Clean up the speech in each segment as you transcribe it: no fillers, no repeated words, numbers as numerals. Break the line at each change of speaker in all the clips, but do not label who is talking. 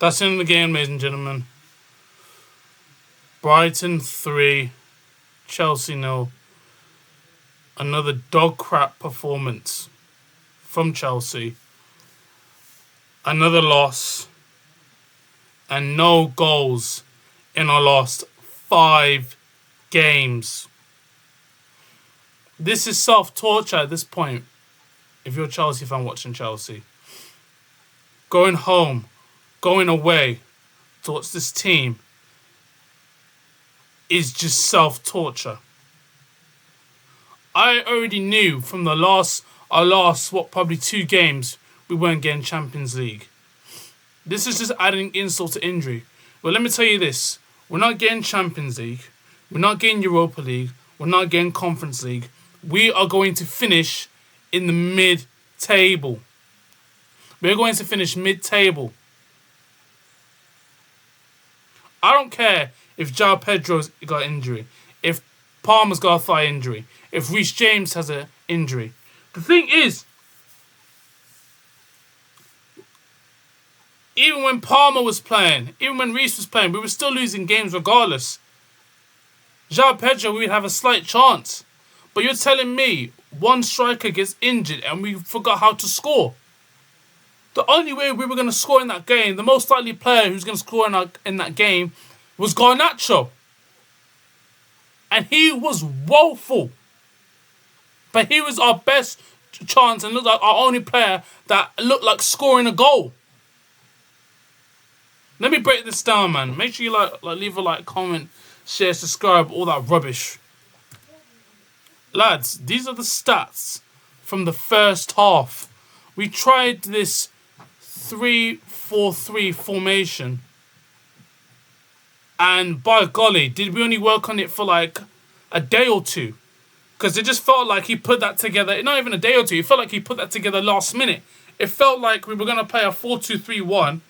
That's the end of the game, ladies and gentlemen. Brighton 3, Chelsea 0. Another dog crap performance from Chelsea. Another loss. And no goals in our last 5 games. This is self-torture at this point, if you're a Chelsea fan watching Chelsea. Going home, going away to watch this team is just self-torture. I already knew from our last, probably 2 games, we weren't getting Champions League. This is just adding insult to injury. Well, let me tell you this. We're not getting Champions League. We're not getting Europa League. We're not getting Conference League. We are going to finish in the mid-table. We're going to finish mid-table. I don't care if João Pedro's got injury, if Palmer's got a thigh injury, if Reece James has an injury. The thing is, even when Palmer was playing, even when Reece was playing, we were still losing games regardless. João Pedro, we would have a slight chance. But you're telling me one striker gets injured and we forgot how to score. The only way we were going to score in that game, the most likely player who's going to score in that game was Garnacho. And he was woeful. But he was our best chance and looked like our only player that looked like scoring a goal. Let me break this down, man. Make sure you leave a like, comment, share, subscribe, all that rubbish. Lads, these are the stats from the first half. We tried this 3-4-3 formation. And by golly, did we only work on it for like a day or two? Because it just felt like he put that together, not even a day or two, it felt like he put that together last minute. It felt like we were going to play a 4-2-3-1,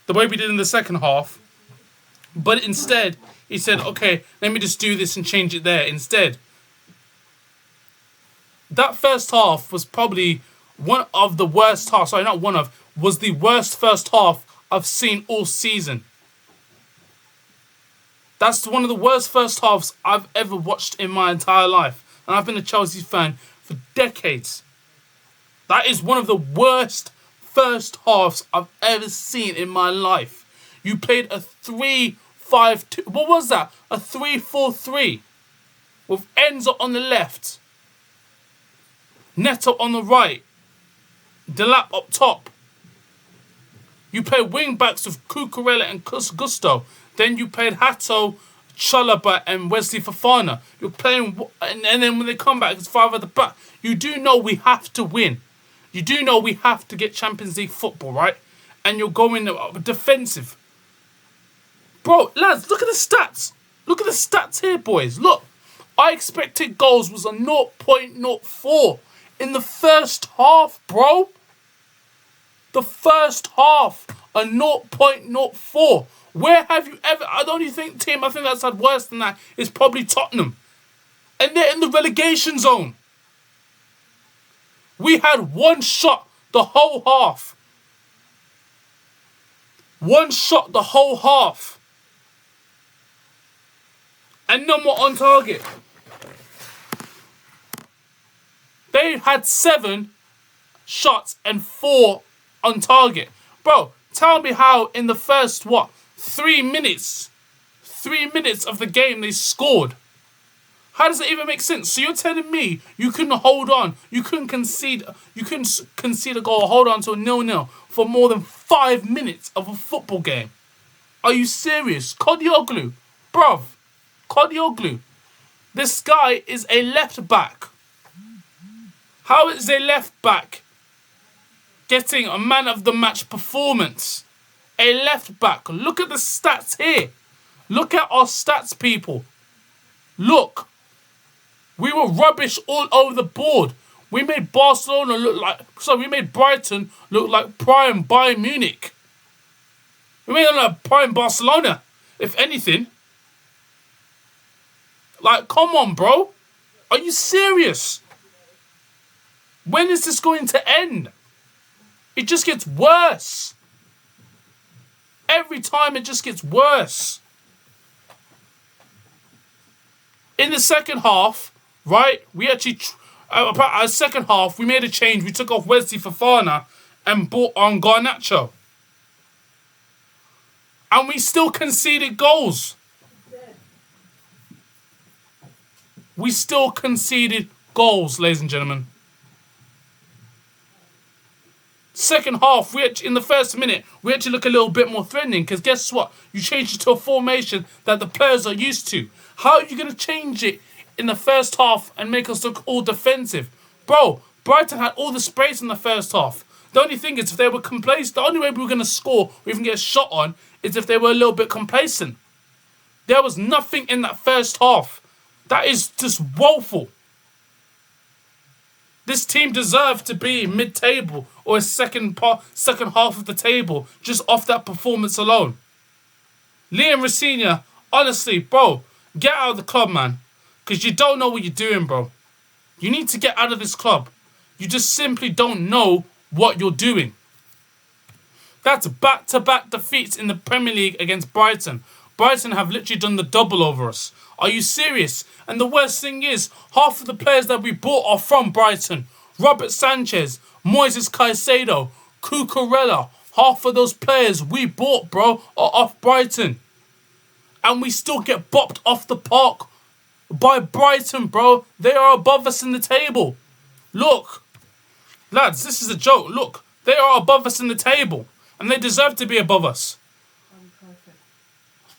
the way we did in the second half. But instead, he said, okay, let me just do this and change it there instead. That first half was probably one of the worst halves. Sorry, not one of. Was the worst first half I've seen all season. That's one of the worst first halves I've ever watched in my entire life. And I've been a Chelsea fan for decades. That is one of the worst first halves I've ever seen in my life. You played a 3-5-2. What was that? A 3-4-3. With Enzo on the left. Neto on the right. Delap up top. You played wing backs with Cucurella and Gusto. Then you played Hato, Chalobah and Wesley Fofana. You're playing, and then when they come back, it's 5 at the back. You do know we have to win. You do know we have to get Champions League football, right? And you're going defensive. Bro, lads, look at the stats. Look at the stats here, boys. Look, our expected goals was a 0.04 in the first half, bro. The first half, a 0.04. Where have you ever... I don't even think, team, I think that's had worse than that, is probably Tottenham. And they're in the relegation zone. We had one shot the whole half. One shot the whole half. And none were on target. They had 7 shots and 4 on target. Bro, tell me how in the first, 3 minutes of the game they scored. How does it even make sense? So you're telling me you couldn't hold on, you couldn't concede a goal, hold on to a 0-0 for more than 5 minutes of a football game? Are you serious? Kodioglu, bruv, Kodioglu. This guy is a left back. How is a left back getting a man of the match performance? A left back. Look at the stats here. Look at our stats, people. Look. We were rubbish all over the board. We made Barcelona look like... Sorry, we made Brighton look like prime Bayern Munich. We made them like prime Barcelona, if anything. Like, come on, bro. Are you serious? When is this going to end? It just gets worse. Every time it just gets worse. In the second half, right, we actually, our second half, we made a change. We took off Wesley Fofana and brought on Garnacho. And we still conceded goals. We still conceded goals, ladies and gentlemen. Second half, in the first minute, we actually look a little bit more threatening because guess what? You changed it to a formation that the players are used to. How are you going to change it in the first half and make us look all defensive? Bro, Brighton had all the space in the first half. The only thing is if they were complacent, the only way we were going to score or even get a shot on is if they were a little bit complacent. There was nothing in that first half. That is just woeful. This team deserved to be mid-table or a second half of the table just off that performance alone. Liam Rosenior, honestly, bro, get out of the club, man. Because you don't know what you're doing, bro. You need to get out of this club. You just simply don't know what you're doing. That's back-to-back defeats in the Premier League against Brighton. Brighton have literally done the double over us. Are you serious? And the worst thing is, half of the players that we bought are from Brighton. Robert Sanchez, Moises Caicedo, Cucurella. Half of those players we bought, bro, are off Brighton. And we still get bopped off the park by Brighton, bro. They are above us in the table. Look. Lads, this is a joke. Look. They are above us in the table. And they deserve to be above us.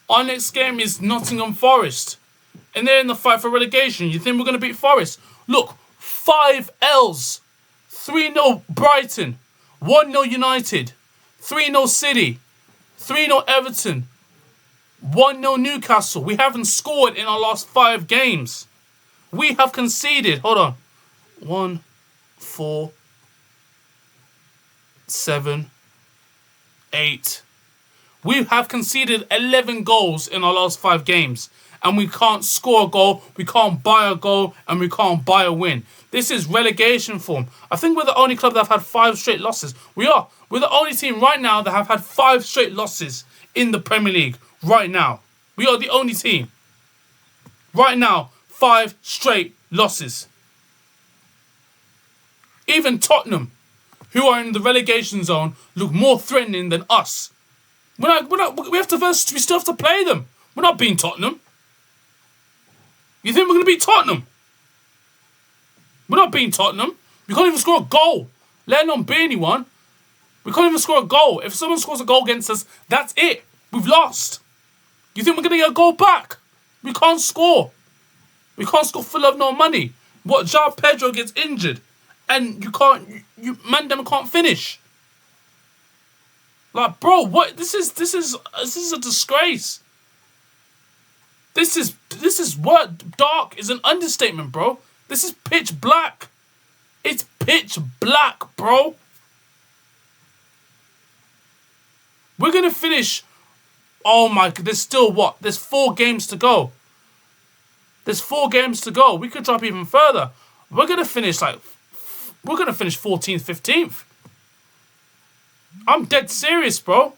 Our next game is Nottingham Forest. And they're in the fight for relegation. You think we're going to beat Forest? Look, 5 L's. 3-0 Brighton. 1-0 United. 3-0 City. 3-0 Everton. 1-0 Newcastle. We haven't scored in our last 5 games. We have conceded. Hold on. 1, 4, 7, 8. We have conceded 11 goals in our last 5 games. And we can't score a goal, we can't buy a goal, and we can't buy a win. This is relegation form. I think we're the only club that have had 5 straight losses. We are. We're the only team right now that have had 5 straight losses in the Premier League. Right now. We are the only team. Right now, 5 straight losses. Even Tottenham, who are in the relegation zone, look more threatening than us. We still have to play them. We're not beating Tottenham. You think we're going to beat Tottenham? We're not beating Tottenham. We can't even score a goal, let alone beat anyone. We can't even score a goal. If someone scores a goal against us, that's it. We've lost. You think we're going to get a goal back? We can't score. We can't score for love nor money. What, João Pedro gets injured and Mandem can't finish. Like, bro, what? This is a disgrace. This is what dark is an understatement, bro. This is pitch black. It's pitch black, bro. We're gonna finish. Oh my god, there's still what? There's 4 games to go. There's 4 games to go. We could drop even further. We're gonna finish 14th, 15th. I'm dead serious, bro.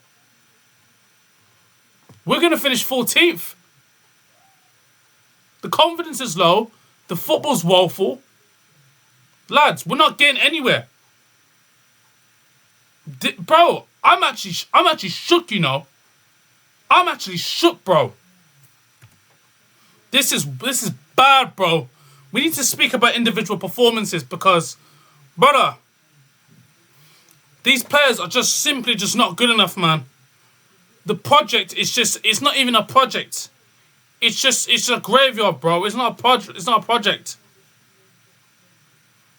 We're gonna finish 14th. The confidence is low. The football's woeful. Lads, we're not getting anywhere. Bro, I'm actually shook, you know. I'm actually shook, bro. This is bad, bro. We need to speak about individual performances because, brother, these players are just simply not good enough, man. The project is it's not even a project. It's a graveyard, bro. It's not a project.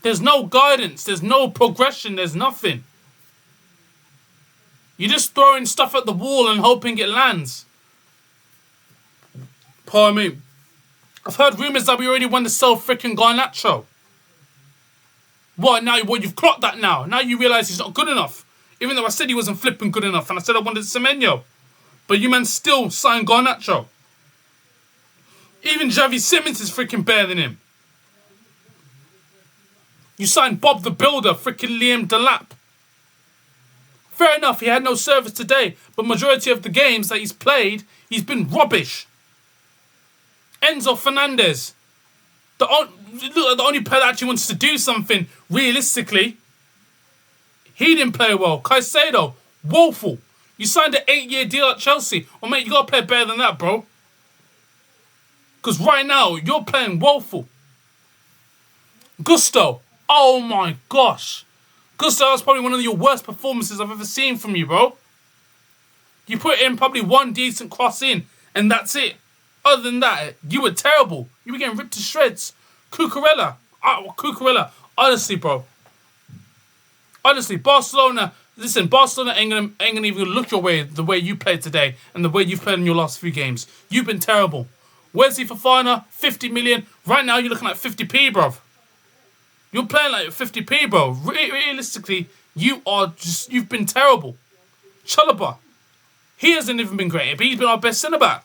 There's no guidance. There's no progression. There's nothing. You're just throwing stuff at the wall and hoping it lands. Pardon me. I've heard rumours that we already want to sell freaking Garnacho. What, now? What, you've clocked that now? Now you realise he's not good enough. Even though I said he wasn't flipping good enough and I said I wanted Semenyo. But you man still signed Garnacho. Even Javi Simmons is freaking better than him. You signed Bob the Builder, freaking Liam Delap. Fair enough, he had no service today, but majority of the games that he's played, he's been rubbish. Enzo Fernandez, the only player that actually wants to do something realistically. He didn't play well. Caicedo, woeful. You signed an 8-year deal at Chelsea. Well, mate, you got to play better than that, bro. Because right now, you're playing woeful. Gusto. Oh, my gosh. Gusto, that's probably one of your worst performances I've ever seen from you, bro. You put in probably one decent cross in, and that's it. Other than that, you were terrible. You were getting ripped to shreds. Cucurella. Honestly, bro. Honestly, Barcelona... Listen, Barcelona ain't gonna even look your way the way you played today and the way you've played in your last few games. You've been terrible. Wesley Fofana, 50 million. Right now, you're looking like 50p, bro. You're playing like 50p, bro. Realistically, you've been terrible. Chalobah, he hasn't even been great, but he's been our best centre-back.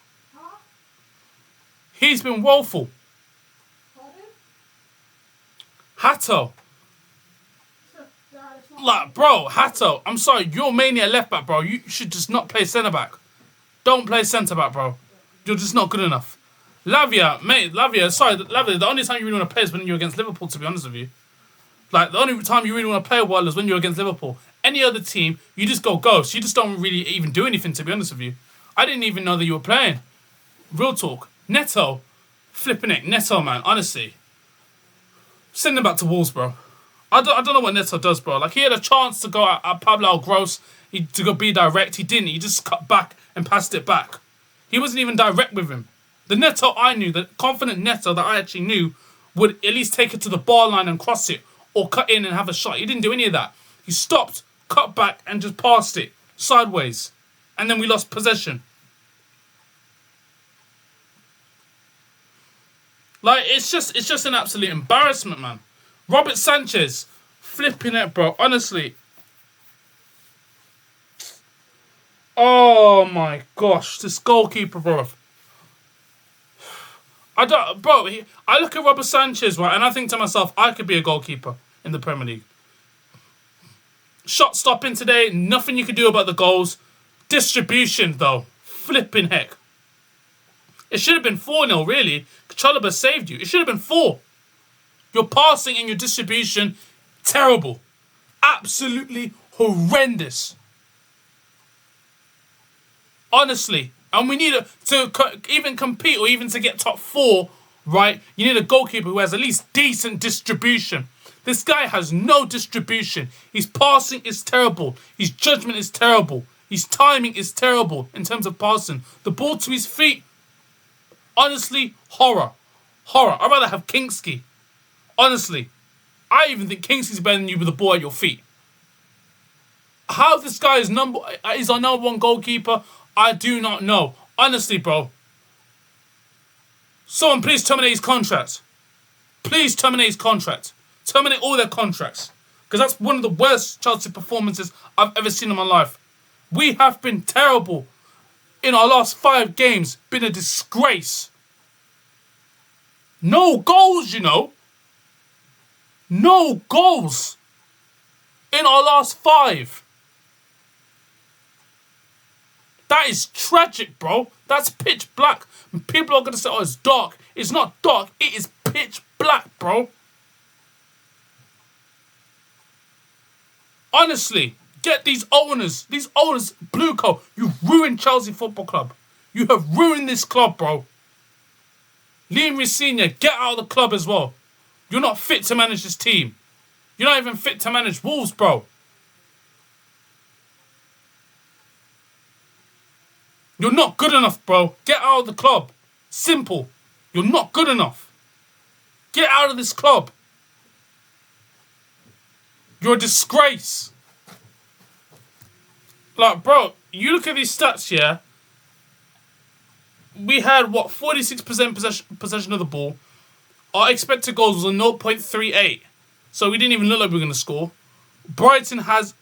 He's been woeful. Hato. Like, bro, Hato, I'm sorry, you're mainly a left-back, bro. You should just not play centre-back. Don't play centre-back, bro. You're just not good enough. Lavia, the only time you really want to play is when you're against Liverpool, to be honest with you. Like, the only time you really want to play well is when you're against Liverpool. Any other team, you just go ghost. You just don't really even do anything, to be honest with you. I didn't even know that you were playing. Real talk. Neto, flipping it. Neto, man, honestly. Send him back to Wolves, bro. I don't know what Neto does, bro. Like, he had a chance to go at Pablo Gross, to go be direct. He didn't. He just cut back and passed it back. He wasn't even direct with him. The Neto I knew, the confident Neto that I actually knew, would at least take it to the bar line and cross it, or cut in and have a shot. He didn't do any of that. He stopped, cut back, and just passed it sideways. And then we lost possession. Like, it's just an absolute embarrassment, man. Robert Sanchez, flipping it, bro. Honestly. Oh my gosh, this goalkeeper, bro. I look at Robert Sanchez, right, and I think to myself, I could be a goalkeeper in the Premier League. Shot stopping today, nothing you can do about the goals. Distribution, though, flipping heck. It should have been 4-0, really. Chalobah saved you. It should have been 4. Your passing and your distribution, terrible. Absolutely horrendous. Honestly. And we need to even compete or even to get top 4, right? You need a goalkeeper who has at least decent distribution. This guy has no distribution. His passing is terrible. His judgment is terrible. His timing is terrible in terms of passing. The ball to his feet, honestly, horror. I'd rather have Kingsley. Honestly, I even think Kingsley's better than you with the ball at your feet. How this guy is our number 1 goalkeeper, I do not know. Honestly, bro. Someone please terminate his contract. Please terminate his contract. Terminate all their contracts. Because that's one of the worst Chelsea performances I've ever seen in my life. We have been terrible. In our last 5 games, been a disgrace. No goals, you know. No goals in our last 5. That is tragic, bro. That's pitch black. And people are going to say, oh, it's dark. It's not dark. It is pitch black, bro. Honestly, get these owners, Blue Co. You've ruined Chelsea Football Club. You have ruined this club, bro. Liam Rosenior, get out of the club as well. You're not fit to manage this team. You're not even fit to manage Wolves, bro. You're not good enough, bro. Get out of the club. Simple. You're not good enough. Get out of this club. You're a disgrace. Like, bro, you look at these stats here. We had, 46% possession of the ball. Our expected goals was a 0.38. So we didn't even look like we were going to score. Brighton has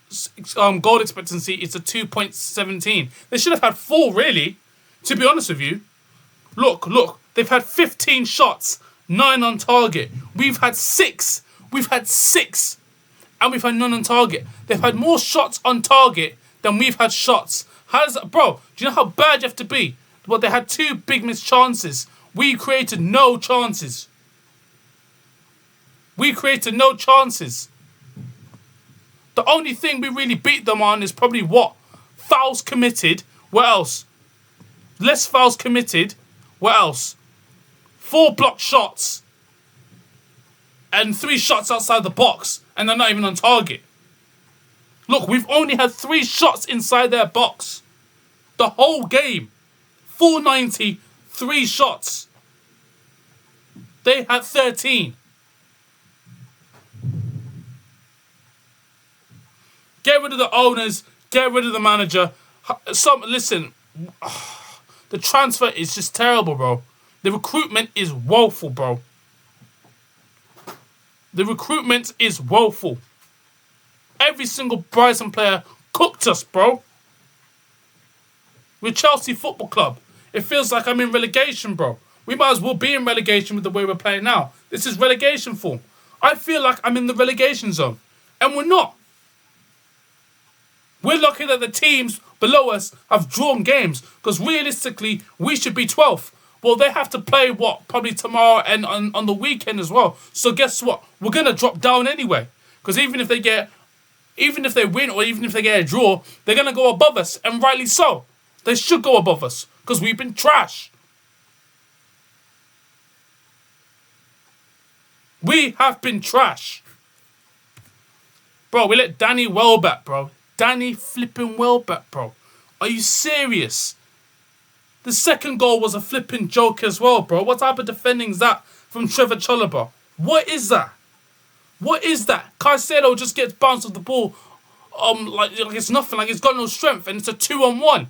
goal expectancy. It's a 2.17. They should have had 4, really. To be honest with you. Look. They've had 15 shots. 9 on target. We've had 6. and we've had none on target. They've had more shots on target than we've had shots. How does that, bro? Do you know how bad you have to be? Well, they had 2 big missed chances. We created no chances. We created no chances. The only thing we really beat them on is probably what? Fouls committed. What else? Less fouls committed. What else? 4 blocked shots. And 3 shots outside the box. And they're not even on target. Look, we've only had 3 shots inside their box. The whole game. 490, 3 shots. They had 13. Get rid of the owners. Get rid of the manager. Listen, the transfer is just terrible, bro. The recruitment is woeful, bro. The recruitment is woeful. Every single Brighton player cooked us, bro. We're Chelsea Football Club. It feels like I'm in relegation, bro. We might as well be in relegation with the way we're playing now. This is relegation form. I feel like I'm in the relegation zone. And we're not. We're lucky that the teams below us have drawn games. Because realistically, we should be 12th. Well, they have to play, what, probably tomorrow and on the weekend as well. So guess what? We're going to drop down anyway. Because even if they win or even if they get a draw, they're going to go above us. And rightly so. They should go above us. Because we've been trash. We have been trash. Bro, we let Danny Welbeck, bro. Danny flipping Welbeck, bro. Are you serious? The second goal was a flipping joke as well, bro. What type of defending is that from Trevor Chalobah? What is that? What is that? Caicedo just gets bounced off the ball like it's nothing, like he's got no strength, and it's a 2-on-1.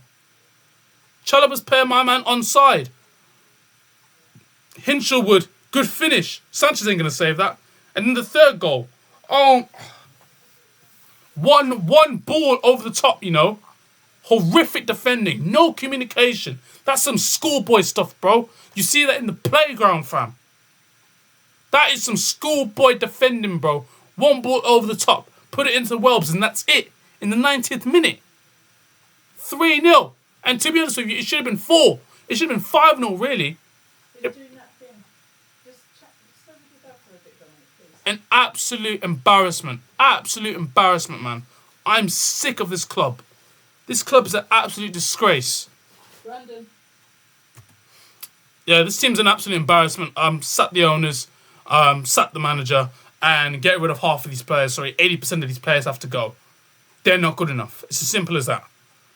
Chalobah's playing my man onside. Hinchelwood, good finish. Sanchez ain't going to save that. And then the third goal. One ball over the top, you know. Horrific defending. No communication. That's some schoolboy stuff, bro. You see that in the playground, fam. That is some schoolboy defending, bro. One ball over the top. Put it into Welbs, and that's it. In the 90th minute. 3-0. And to be honest with you, it should have been 4. It should have been 5-0, really. An absolute embarrassment. Absolute embarrassment, man. I'm sick of this club. This club is an absolute disgrace.
Brandon.
Yeah, this team's an absolute embarrassment. Sack the owners, sack the manager, and get rid of half of these players. Sorry, 80% of these players have to go. They're not good enough. It's as simple as that.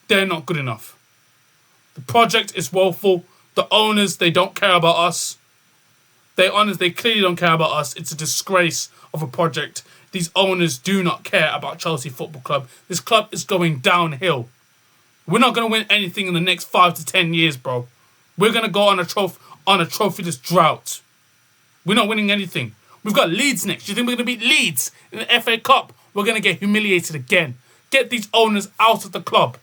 They're not good enough. The project is woeful. The owners, they don't care about us. They clearly don't care about us. It's a disgrace of a project. These owners do not care about Chelsea Football Club. This club is going downhill. We're not going to win anything in the next 5 to 10 years, bro. We're going to go on a trophyless drought. We're not winning anything. We've got Leeds next. Do you think we're going to beat Leeds in the FA Cup? We're going to get humiliated again. Get these owners out of the club.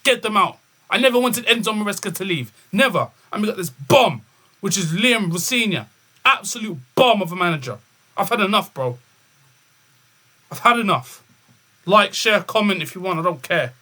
Get them out. I never wanted Enzo Maresca to leave. Never. And we got this bomb, which is Liam Rosenior. Absolute bomb of a manager. I've had enough, bro. I've had enough. Like, share, comment if you want. I don't care.